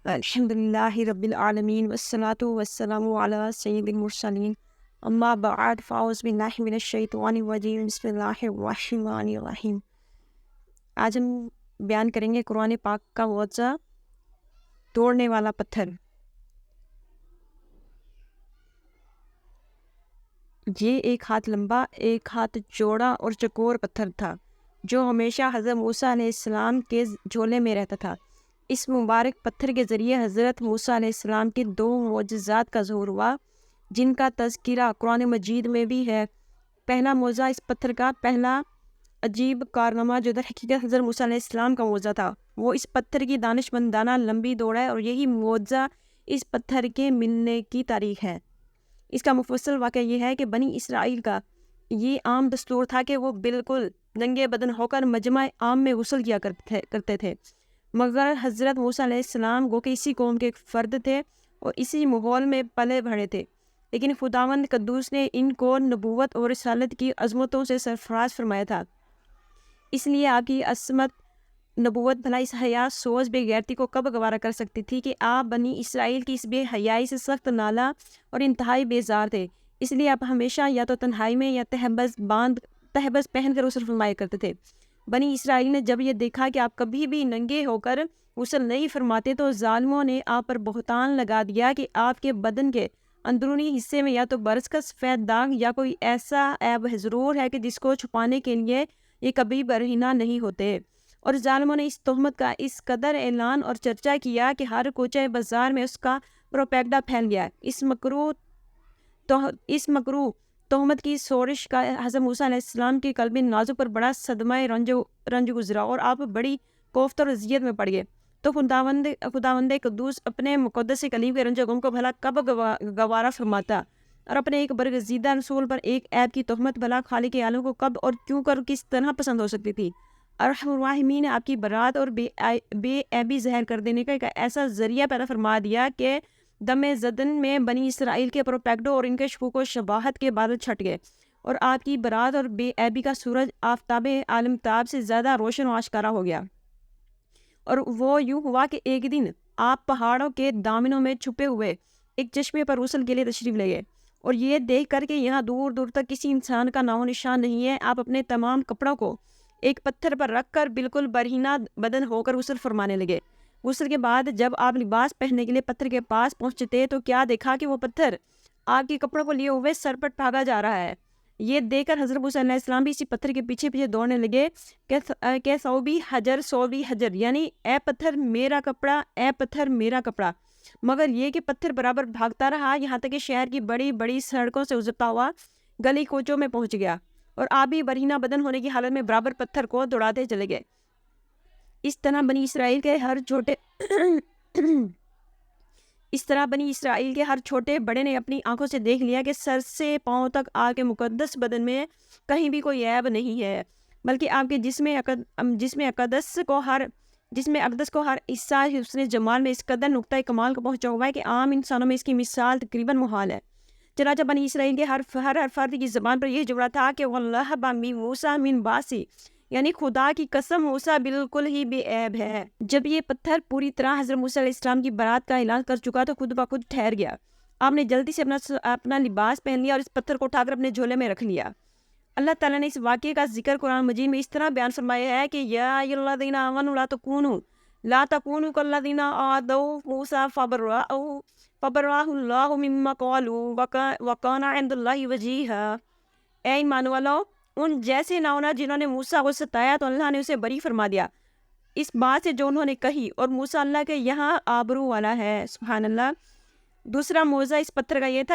الحمد للہ رب العالمین والصلاة والسلام علی سید المرسلین اما بعد فاعوذ باللہ من الشیطان الرجیم بسم اللہ الرحمن الرحیم۔ آج ہم بیان کریں گے قرآن پاک کا معجزہ توڑنے والا پتھر۔ یہ ایک ہاتھ لمبا، ایک ہاتھ چوڑا اور چکور پتھر تھا جو ہمیشہ حضرت موسیٰ علیہ السلام کے جھولے میں رہتا تھا۔ اس مبارک پتھر کے ذریعے حضرت موسیٰ علیہ السلام کے دو معجزات کا ظہور ہوا جن کا تذکرہ قرآن مجید میں بھی ہے۔ پہلا معجزہ اس پتھر کا پہلا عجیب کارنامہ جو در حقیقت حضرت موسیٰ علیہ السلام کا معجزہ تھا، وہ اس پتھر کی دانشمندانہ لمبی دوڑ ہے، اور یہی معجزہ اس پتھر کے ملنے کی تاریخ ہے۔ اس کا مفصل واقعہ یہ ہے کہ بنی اسرائیل کا یہ عام دستور تھا کہ وہ بالکل ننگے بدن ہو کر مجمع عام میں غسل کیا کرتے تھے، مگر حضرت موسیٰ علیہ السلام گو کہ اسی قوم کے ایک فرد تھے اور اسی ماحول میں پلے بڑھے تھے، لیکن خداوند قدوس نے ان کو نبوت اور رسالت کی عظمتوں سے سرفراز فرمایا تھا۔ اس لیے آپ کی عصمت نبوت بھلا اس حیا سوز بے غیرتی کو کب گوارا کر سکتی تھی کہ آپ بنی اسرائیل کی اس بے حیائی سے سخت نالا اور انتہائی بیزار تھے۔ اس لیے آپ ہمیشہ یا تو تنہائی میں یا تہبز پہن کر غسل فرمایا کرتے تھے۔ بنی اسرائیل نے جب یہ دیکھا کہ آپ کبھی بھی ننگے ہو کر غسل نہیں فرماتے تو ظالموں نے آپ پر بہتان لگا دیا کہ آپ کے بدن کے اندرونی حصے میں یا تو برس کا سفید داغ یا کوئی ایسا عیب ضرور ہے کہ جس کو چھپانے کے لیے یہ کبھی برہنہ نہیں ہوتے۔ اور ظالموں نے اس تہمت کا اس قدر اعلان اور چرچا کیا کہ ہر کوچے بازار میں اس کا پروپیگنڈا پھیل گیا۔ اس مکروہ تہمت کی سورش کا حضرت موسیٰ علیہ السلام کے قلب نازک پر بڑا صدمہ رنج گزرا اور آپ بڑی کوفت اور اذیت میں پڑ گئے۔ تو خداوند قدوس اپنے مقدس کلیم کے رنج و غم کو بھلا کب گوارا فرماتا، اور اپنے ایک برگزیدہ رسول پر ایک عیب کی تہمت بھلا خالق عالم کو کب اور کیوں کر کس طرح پسند ہو سکتی تھی۔ ارحم الراحمین نے آپ کی برات اور بے عیبی ظاہر کر دینے کا ایک ایسا ذریعہ پیدا فرما دیا کہ دم زدن میں بنی اسرائیل کے پروپیگڈو اور ان کے شکوک و شباہت کے بادل چھٹ گئے، اور آپ کی برات اور بے عیبی کا سورج آفتاب عالمتاب سے زیادہ روشن و آشکارا ہو گیا۔ اور وہ یوں ہوا کہ ایک دن آپ پہاڑوں کے دامنوں میں چھپے ہوئے ایک چشمے پر غسل کے لیے تشریف لے گئے، اور یہ دیکھ کر کہ یہاں دور دور تک کسی انسان کا نام و نشان نہیں ہے، آپ اپنے تمام کپڑوں کو ایک پتھر پر رکھ کر بالکل برہنہ بدن ہو کر غسل فرمانے لگے۔ غسل کے بعد جب آپ لباس پہننے کے لیے پتھر کے پاس پہنچتے تو کیا دیکھا کہ وہ پتھر آپ کے کپڑوں کو لیے ہوئے سر پر بھاگا جا رہا ہے۔ یہ دیکھ کر حضرت موسیٰ علیہ السلام بھی اسی پتھر کے پیچھے پیچھے دوڑنے لگے کہ صوبی حجر، یعنی اے پتھر میرا کپڑا، اے پتھر میرا کپڑا۔ مگر یہ کہ پتھر برابر بھاگتا رہا یہاں تک کہ شہر کی بڑی بڑی سڑکوں سے گزرتا ہوا گلی کوچوں میں پہنچ گیا، اور آپ بھی برہنہ بدن ہونے کی حالت میں برابر پتھر کو دوڑاتے چلے گئے۔ اس طرح بنی اسرائیل کے ہر چھوٹے بڑے نے اپنی آنکھوں سے دیکھ لیا کہ سر سے پاؤں تک آپ کے مقدس بدن میں کہیں بھی کوئی عیب نہیں ہے، بلکہ آپ کے جسم اقدس کو ہر حصہ حسن جمال میں اس قدر نقطۂ کمال کو پہنچا ہوا ہے کہ عام انسانوں میں اس کی مثال تقریباً محال ہے۔ چنانچہ بنی اسرائیل کے ہر فرد کی زبان پر یہ جملہ تھا کہ واللہ بامی موسیٰ من باسی، یعنی خدا کی قسم موسیٰ بالکل ہی بے عیب ہے۔ جب یہ پتھر پوری طرح حضرت موسیٰ علیہ السلام کی برات کا اعلان کر چکا تو خود بخود ٹھہر گیا۔ آپ نے جلدی سے اپنا لباس پہن لیا اور اس پتھر کو اٹھا کر اپنے جھولے میں رکھ لیا۔ اللہ تعالیٰ نے اس واقعے کا ذکر قرآن مجید میں اس طرح بیان فرمایا ہے کہ یا الذین آمنوا لا تکونوا کالذین آذوا موسیٰ فبرأہ اللہ مما قالوا وکان عند اللہ وجیہا۔ اے ایمان والو، ان جیسے نہ ہونا جنہوں نے موسیٰ کو ستایا تو اللہ نے اسے بری فرما دیا اس بات سے جو انہوں نے کہی، اور موسیٰ اللہ کے یہاں آبرو والا ہے۔ سبحان اللہ۔ دوسرا معجزہ اس پتھر کا یہ تھا